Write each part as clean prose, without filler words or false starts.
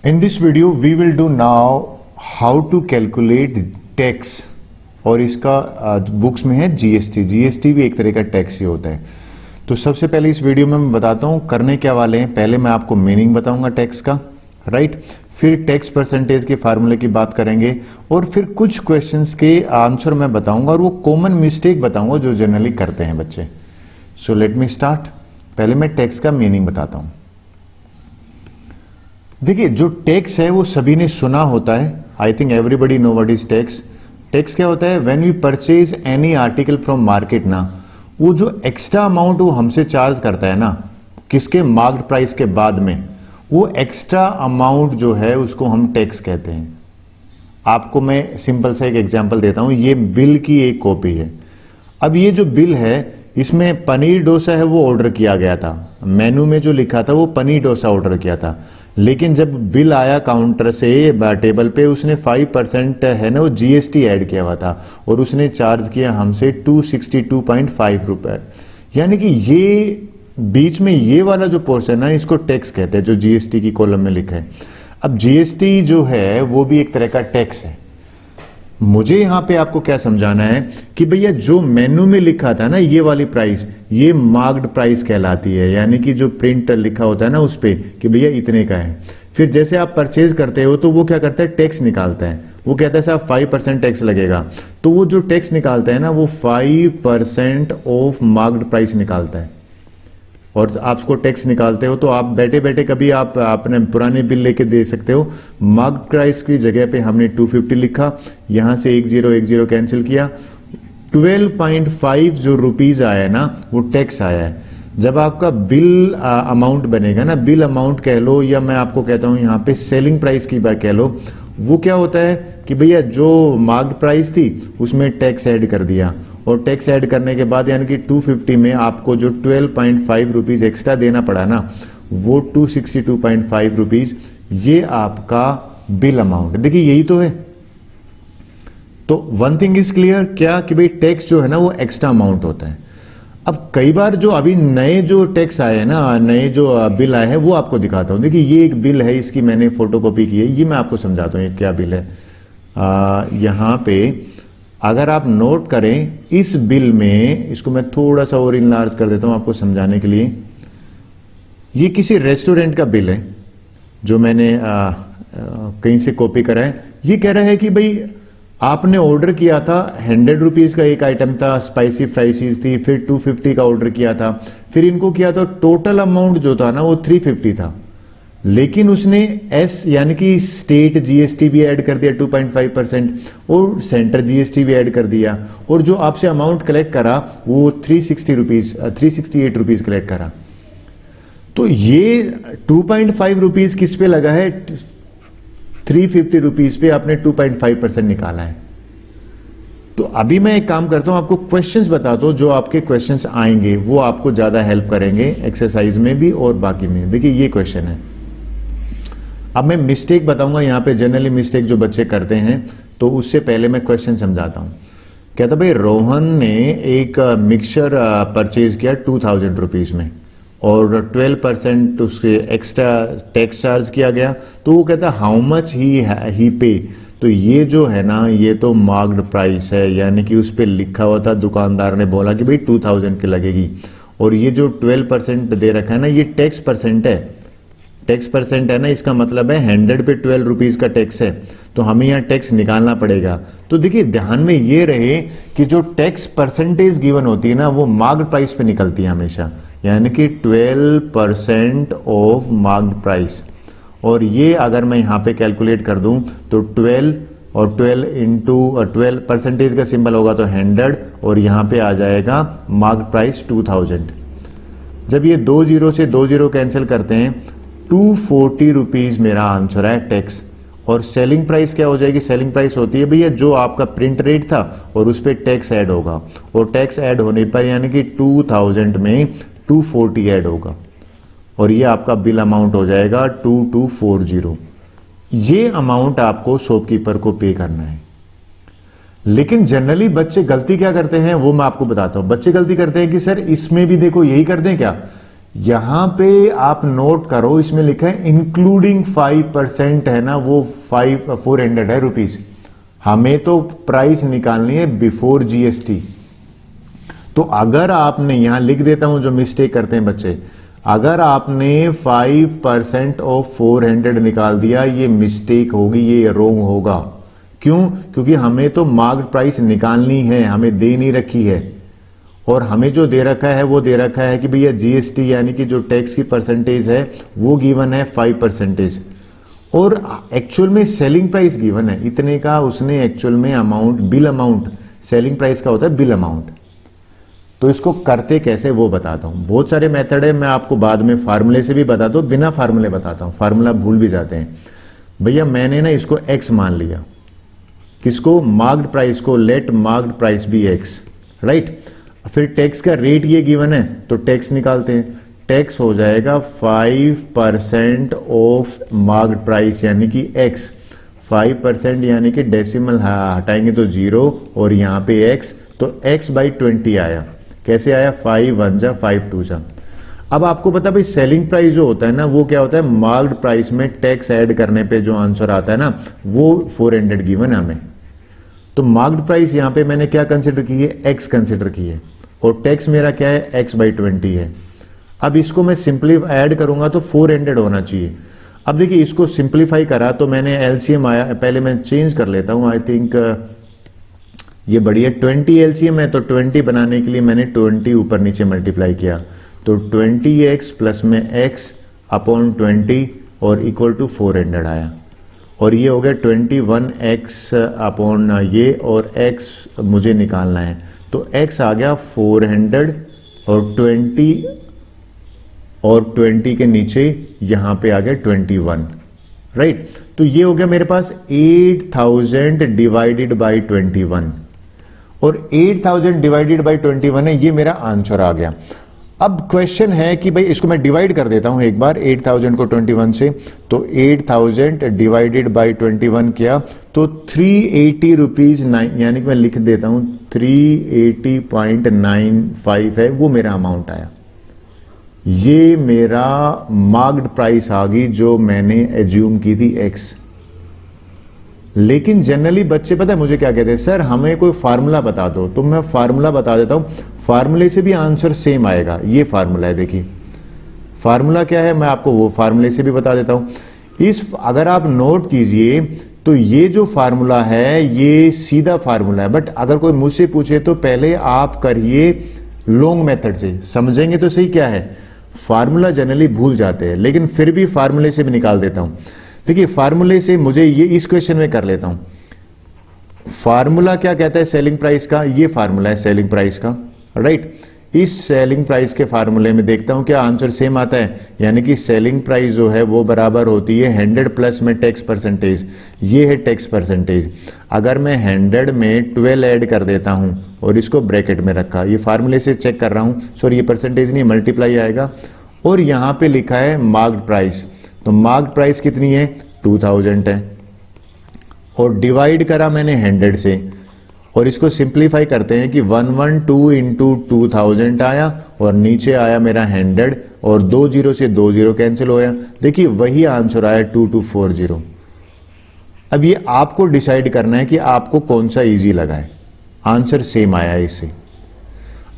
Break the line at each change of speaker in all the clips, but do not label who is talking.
In this video we will do now how to calculate tax और इसका books में है जीएसटी। जीएसटी भी एक तरह का टैक्स ही होता है। तो सबसे पहले इस वीडियो में मैं बताता हूं करने क्या वाले हैं। पहले मैं आपको मीनिंग बताऊंगा टैक्स का, राइट। फिर टैक्स परसेंटेज के फार्मूले की बात करेंगे और फिर कुछ क्वेश्चंस के आंसर मैं बताऊंगा और वो कॉमन मिस्टेक बताऊंगा जो जनरली करते हैं बच्चे। So let me start. पहले मैं टैक्स का मीनिंग बताता हूं। देखिए, जो टैक्स है वो सभी ने सुना होता है। I think everybody know what is tax. Tax क्या होता है? When you purchase any article from market ना, वो जो एक्स्ट्रा अमाउंट वो हमसे चार्ज करता है ना, किसके मार्केट प्राइस के बाद में, वो एक्स्ट्रा अमाउंट जो है उसको हम टैक्स कहते हैं। आपको मैं सिंपल सा एक एग्जांपल देता हूं। ये बिल की एक कॉपी है। अब ये जो बिल है इसमें पनीर डोसा है वो ऑर्डर किया गया था। मेनू में जो लिखा था वो पनीर डोसा ऑर्डर किया था, लेकिन जब बिल आया काउंटर से टेबल पे, उसने 5% है ना वो जीएसटी ऐड किया हुआ था और उसने चार्ज किया हमसे 262.5 रुपए। यानी कि ये बीच में ये वाला जो पोर्शन है इसको टैक्स कहते हैं, जो जीएसटी की कॉलम में लिखा है। अब जीएसटी जो है वो भी एक तरह का टैक्स है। मुझे यहां पे आपको क्या समझाना है कि भैया जो मेनू में लिखा था ना ये वाली प्राइस, ये मार्क्ड प्राइस कहलाती है। यानी कि जो प्रिंट लिखा होता है ना उस पे कि भैया इतने का है। फिर जैसे आप परचेज करते हो तो वो क्या करता है? टैक्स निकालता है। वो कहता है साहब 5% टैक्स लगेगा। तो वो जो टैक्स निकालता है ना वो 5% ऑफ मार्क्ड प्राइस निकालता है। और आप उसको टैक्स निकालते हो तो आप बैठे बैठे कभी आप अपने पुराने बिल लेके दे सकते हो। मार्क प्राइस की जगह पे हमने 250 लिखा, यहां से 1010 कैंसिल किया, 12.5 जो रुपीज आया है ना वो टैक्स आया है। जब आपका बिल अमाउंट बनेगा ना, बिल अमाउंट कह लो या मैं आपको कहता हूं यहां पे सेलिंग प्राइस की बात कह लो, वो क्या होता है कि भैया जो मार्क प्राइस थी उसमें टैक्स ऐड कर दिया और टैक्स ऐड करने के बाद यानी कि 250 में आपको जो 12.5 रुपीज एक्स्ट्रा देना पड़ा ना वो 262.5 रुपीज, ये आपका बिल अमाउंट। देखिए यही तो है। तो वन थिंग इज क्लियर क्या कि भाई टैक्स जो है ना वो एक्स्ट्रा अमाउंट होता है। अब कई बार जो अभी नए जो टैक्स आए हैं ना, नए जो बिल आए हैं वो आपको दिखाता हूं। देखिए ये एक बिल है, इसकी मैंने फोटोकॉपी की है, ये मैं आपको समझाता हूं ये क्या बिल है। यहां पे अगर आप नोट करें इस बिल में, इसको मैं थोड़ा सा और इनलार्ज कर देता हूं आपको समझाने के लिए। ये किसी रेस्टोरेंट का बिल है जो मैंने कहीं से कॉपी करा है। ये कह रहा है कि भाई आपने ऑर्डर किया था 100 रुपीज का एक आइटम था, स्पाइसी फ्राइसीज थी, फिर 250 का ऑर्डर किया था, फिर इनको किया तो टोटल अमाउंट जो था ना वो 350 था। लेकिन उसने एस यानी कि स्टेट जीएसटी भी ऐड कर दिया 2.5% और सेंटर जीएसटी भी ऐड कर दिया और जो आपसे अमाउंट कलेक्ट करा वो 368 रुपीज कलेक्ट करा। तो ये 2.5 रुपीज किस पे लगा है? 350 रुपीज पे आपने 2.5% निकाला है। तो अभी मैं एक काम करता हूं, आपको क्वेश्चंस बताता हूं, जो आपके क्वेश्चंस आएंगे वो आपको ज्यादा हेल्प करेंगे एक्सरसाइज में भी और बाकी में। देखिए ये क्वेश्चन है। अब मैं मिस्टेक बताऊंगा यहां पे, जनरली मिस्टेक जो बच्चे करते हैं, तो उससे पहले मैं क्वेश्चन समझाता हूं। कहता भाई रोहन ने एक मिक्सचर परचेज किया 2000 रुपीज में और 12% उसके एक्स्ट्रा टैक्स चार्ज किया गया। तो वो कहता हाउ मच ही पे। तो ये जो है ना ये तो मार्क्ड प्राइस है, यानी कि उस पर लिखा हुआ था, दुकानदार ने बोला कि भाई 2000 की लगेगी और ये जो 12% दे रखा है ना ये टैक्स परसेंट है। टैक्स परसेंट है ना, इसका मतलब है 100 पे 12 रुपीज का टैक्स है, तो हमें यहाँ टैक्स निकालना पड़ेगा। तो देखिए ध्यान में ये रहे कि जो टैक्स परसेंटेज गिवन होती है ना वो मार्क्ड प्राइस पे निकलती है हमेशा, यानी कि 12% ऑफ मार्क्ड प्राइस। और ये अगर मैं यहाँ पे कैलकुलेट कर दूं तो 12 और 12 इंटू 12 परसेंटेज का सिंबल होगा तो 100 और यहाँ पे आ जाएगा मार्क्ड प्राइस 2000। जब ये 2 जीरो से 2 जीरो कैंसिल करते हैं 240 रुपीज मेरा आंसर है टैक्स। और सेलिंग प्राइस क्या हो जाएगी? सेलिंग प्राइस होती है भैया जो आपका प्रिंट रेट था और उस पर टैक्स ऐड होगा और टैक्स ऐड होने पर यानी कि 2000 में 240 ऐड होगा और ये आपका बिल अमाउंट हो जाएगा 2240। ये अमाउंट आपको शॉपकीपर को पे करना है। लेकिन जनरली बच्चे गलती क्या करते हैं वो मैं आपको बताता हूं। बच्चे गलती करते हैं कि सर इसमें भी देखो यही कर दें क्या, यहां पे आप नोट करो, इसमें लिखा है इंक्लूडिंग 5% है ना, वो 400 है रुपीज। हमें तो प्राइस निकालनी है बिफोर जीएसटी। तो अगर आपने यहां लिख देता हूं, जो मिस्टेक करते हैं बच्चे, अगर आपने 5% ऑफ 400 निकाल दिया, ये मिस्टेक होगी, ये रोंग होगा। क्यों? क्योंकि हमें तो मार्केट प्राइस निकालनी है, हमें दे नहीं रखी है। और हमें जो दे रखा है वो दे रखा है कि भैया जीएसटी यानी कि जो टैक्स की परसेंटेज है वो गिवन है 5%, और एक्चुअल में सेलिंग प्राइस गिवन है इतने का। उसने एक्चुअल में amount, bill amount, selling price का होता है बिल अमाउंट। तो इसको करते कैसे वो बताता हूं। बहुत सारे मेथड है, मैं आपको बाद में फार्मूले से भी बताता हूं, बिना फार्मूले बताता हूं, फार्मूला भूल भी जाते हैं। भैया मैंने ना इसको एक्स मान लिया, किसको? मार्क्ड प्राइस को। Let marked price be x, right. फिर टैक्स का रेट ये गिवन है, तो टैक्स निकालते हैं। टैक्स हो जाएगा 5% ऑफ मार्क्ड प्राइस यानी कि एक्स। 5% यानी कि डेसिमल हटाएंगे तो 0 और यहां पे एक्स, तो x बाई 20 आया। कैसे आया? 5 1 जा 5 2 जा। अब आपको पता भाई सेलिंग प्राइस जो होता है ना, वो क्या होता है? मार्क्ड प्राइस में टैक्स ऐड करने पे जो आंसर आता है ना, वो 400 गिवन है हमें। तो मार्क्ड प्राइस यहां पे मैंने क्या कंसिडर की है? x कंसिडर की है, और टैक्स मेरा क्या है? x बाई 20 है। अब इसको मैं सिंपलीफाई ऐड करूंगा तो 400 होना चाहिए। अब देखिए इसको सिंपलीफाई करा तो मैंने एलसीएम आया, पहले मैं चेंज कर लेता हूं। आई थिंक ये बढ़िया 20 एलसीएम है, तो 20 बनाने के लिए मैंने 20 ऊपर नीचे मल्टीप्लाई किया, तो 20x प्लस में x अपॉन 20 और इक्वल टू 400 आया। और ये हो गया 21x अपॉन ये, और x मुझे निकालना है, तो x आ गया 400 और 20 के नीचे यहां पे आ गया 21, राइट। तो ये हो गया मेरे पास 8000 डिवाइडेड बाई 21, और 8000 डिवाइडेड बाई 21 है, ये मेरा आंसर आ गया। अब क्वेश्चन है कि भाई इसको मैं डिवाइड कर देता हूं एक बार 8000 को 21 से, तो 8000 डिवाइडेड बाई 21 किया तो 380 रुपीज, यानी कि मैं लिख देता हूं 380.95 है, वो मेरा अमाउंट आया। ये मेरा मार्क्ड प्राइस आ गई जो मैंने एज्यूम की थी एक्स। लेकिन जनरली बच्चे पता है मुझे क्या कहते हैं? सर हमें कोई फार्मूला बता दो। तो मैं फार्मूला बता देता हूं, फार्मूले से भी आंसर सेम आएगा। ये फार्मूला है, देखिए फार्मूला क्या है, मैं आपको वो फार्मूले से भी बता देता हूं। अगर आप नोट कीजिए तो ये जो फार्मूला है ये सीधा फार्मूला है, बट अगर कोई मुझसे पूछे तो पहले आप करिए लॉन्ग मेथड से, समझेंगे तो सही क्या है। फार्मूला जनरली भूल जाते हैं, लेकिन फिर भी फार्मूले से भी निकाल देता हूं। देखिए फार्मूले से मुझे ये इस क्वेश्चन में कर लेता हूं। फार्मूला क्या कहता है सेलिंग प्राइस का? ये फार्मूला है सेलिंग प्राइस का, राइट। इस सेलिंग प्राइस के फार्मूले में देखता हूं क्या आंसर सेम आता है, यानी कि सेलिंग प्राइस जो है वो बराबर होती है 100 प्लस में टैक्स परसेंटेज। ये है टैक्स परसेंटेज। अगर मैं 100 में 12 ऐड कर देता हूं और इसको ब्रैकेट में रखा, ये फार्मूले से चेक कर रहा हूं, सॉरी ये परसेंटेज नहीं मल्टीप्लाई आएगा, और यहां पे लिखा है मार्क्ड प्राइस। तो मार्क्ड प्राइस कितनी है? 2000 है, और डिवाइड करा मैंने 100 से, और इसको सिंप्लीफाई करते हैं कि 112 इंटू 2000 आया, और नीचे आया मेरा 100, और 2 0 से 2 0 कैंसिल हो गया। देखिए वही आंसर आया 2240। अब ये आपको डिसाइड करना है कि आपको कौन सा इजी लगा है। आंसर सेम आया है इससे।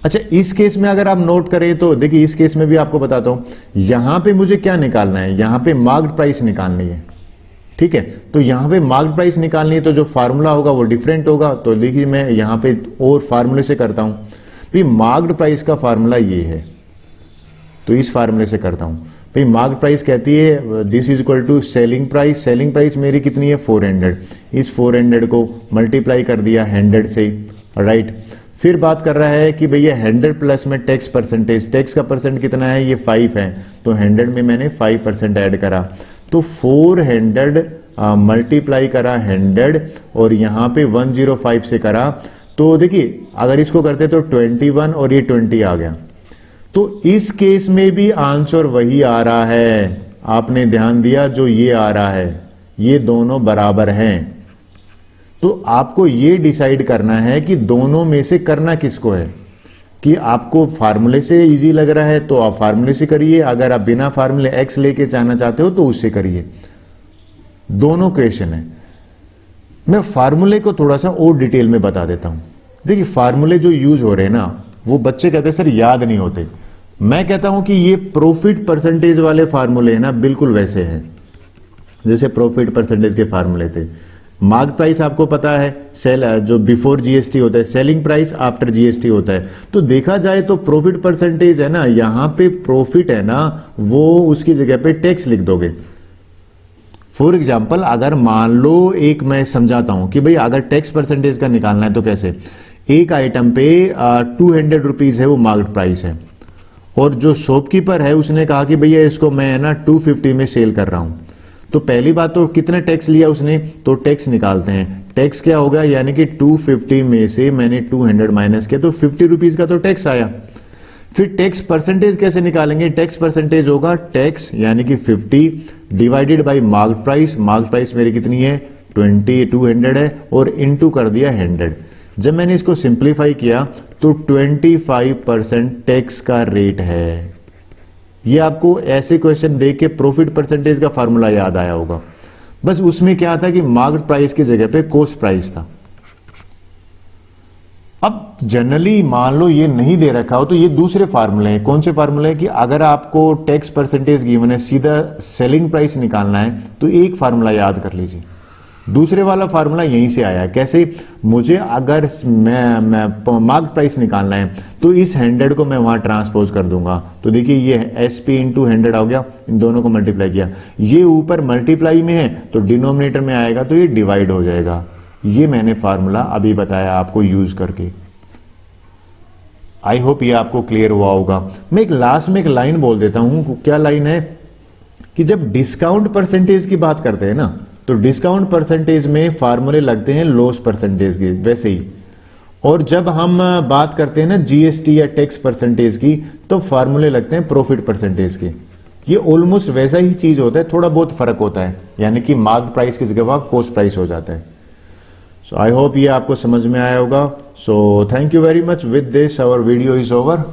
अच्छा इस केस में अगर आप नोट करें तो देखिए इस केस में भी आपको बताता हूं, यहां पे मुझे क्या निकालना है? यहां पे मार्क्ड प्राइस निकालनी है, ठीक है। तो यहां पे मार्क्ड प्राइस निकालनी है, तो जो फार्मूला होगा वो डिफरेंट होगा। तो देखिए मैं यहां पे और फार्मूले से करता हूं, भाई मार्क्ड प्राइस का फार्मूला ये है, तो इस फार्मूले से करता हूं। भाई मार्क्ड प्राइस कहती है this is equal to selling price. Selling price मेरी कितनी है? 400। इस 400 को मल्टीप्लाई कर दिया 100 से, राइट। फिर बात कर रहा है कि भैया 100 प्लस में टैक्स परसेंटेज, टैक्स का परसेंट कितना है? ये 5 है, तो 100 में मैंने 5% ऐड करा, तो 400 मल्टीप्लाई करा 100 और यहां पे 105 से करा। तो देखिए अगर इसको करते तो 21 और ये 20 आ गया। तो इस केस में भी आंसर वही आ रहा है, आपने ध्यान दिया, जो ये आ रहा है, ये दोनों बराबर हैं। तो आपको ये डिसाइड करना है कि दोनों में से करना किसको है। कि आपको फार्मूले से इजी लग रहा है तो आप फार्मूले से करिए, अगर आप बिना फार्मूले एक्स लेके जाना चाहते हो तो उससे करिए। दोनों क्वेश्चन है। मैं फार्मूले को थोड़ा सा और डिटेल में बता देता हूं। देखिए फार्मूले जो यूज हो रहे हैं ना, वो बच्चे कहते हैं सर याद नहीं होते। मैं कहता हूं कि ये प्रॉफिट परसेंटेज वाले फार्मूले हैं ना, बिल्कुल वैसे हैं जैसे प्रॉफिट परसेंटेज के फार्मूले थे। मार्केट प्राइस आपको पता है, सेल जो बिफोर जीएसटी होता है, सेलिंग प्राइस आफ्टर जीएसटी होता है। तो देखा जाए तो प्रॉफिट परसेंटेज है ना, यहां पे प्रॉफिट है ना, वो उसकी जगह पे टैक्स लिख दोगे। फॉर एग्जाम्पल अगर मान लो, एक मैं समझाता हूं कि भाई अगर टैक्स परसेंटेज का निकालना है तो कैसे, एक आइटम पे 200 रुपीज है वो मार्केट प्राइस है, और जो शॉपकीपर है उसने कहा कि भैया इसको मैं है ना 250 में सेल कर रहा हूं। तो पहली बात तो कितने टैक्स लिया उसने, तो टैक्स निकालते हैं। टैक्स क्या होगा, यानी कि 250 में से मैंने 200 माइनस किया तो 50 रुपीज का तो टैक्स आया। फिर टैक्स परसेंटेज कैसे निकालेंगे, टैक्स परसेंटेज होगा टैक्स यानी कि 50 divided by market price. Market price मेरी कितनी है 200 है, और इनटू कर दिया 100। जब मैंने इसको सिंप्लीफाई किया तो 25% टैक्स का रेट है। ये आपको ऐसे क्वेश्चन देख के प्रॉफिट परसेंटेज का फार्मूला याद आया होगा। बस उसमें क्या था कि मार्केट प्राइस की जगह पे कॉस्ट प्राइस था। अब जनरली मान लो ये नहीं दे रखा हो तो ये दूसरे फार्मूले हैं। कौन से फार्मूले हैं कि अगर आपको टैक्स परसेंटेज गिवन है, सीधा सेलिंग प्राइस निकालना है तो एक फार्मूला याद कर लीजिए। दूसरे वाला फार्मूला यहीं से आया है। कैसे, मुझे अगर मैं मार्केट प्राइस निकालना है तो इस 100 को मैं वहां ट्रांसपोज कर दूंगा। तो देखिए ये SP इंटू 100 हो गया, इन दोनों को मल्टीप्लाई किया। ये ऊपर मल्टीप्लाई में है तो डिनोमिनेटर में आएगा तो ये डिवाइड हो जाएगा। ये मैंने फार्मूला अभी बताया आपको यूज करके। आई होप ये आपको क्लियर हुआ होगा। मैं एक लास्ट में एक लाइन बोल देता हूं। क्या लाइन है कि जब डिस्काउंट परसेंटेज की बात करते हैं ना, तो डिस्काउंट परसेंटेज में फार्मूले लगते हैं लॉस परसेंटेज के वैसे ही, और जब हम बात करते हैं ना जीएसटी या टैक्स परसेंटेज की तो फार्मूले लगते हैं प्रॉफिट परसेंटेज के। ये ऑलमोस्ट वैसा ही चीज होता है, थोड़ा बहुत फर्क होता है, यानी कि मार्केट प्राइस की जगह वहां कॉस्ट प्राइस हो जाता है। सो आई होप ये आपको समझ में आया होगा। So thank you very much. With this our video is over.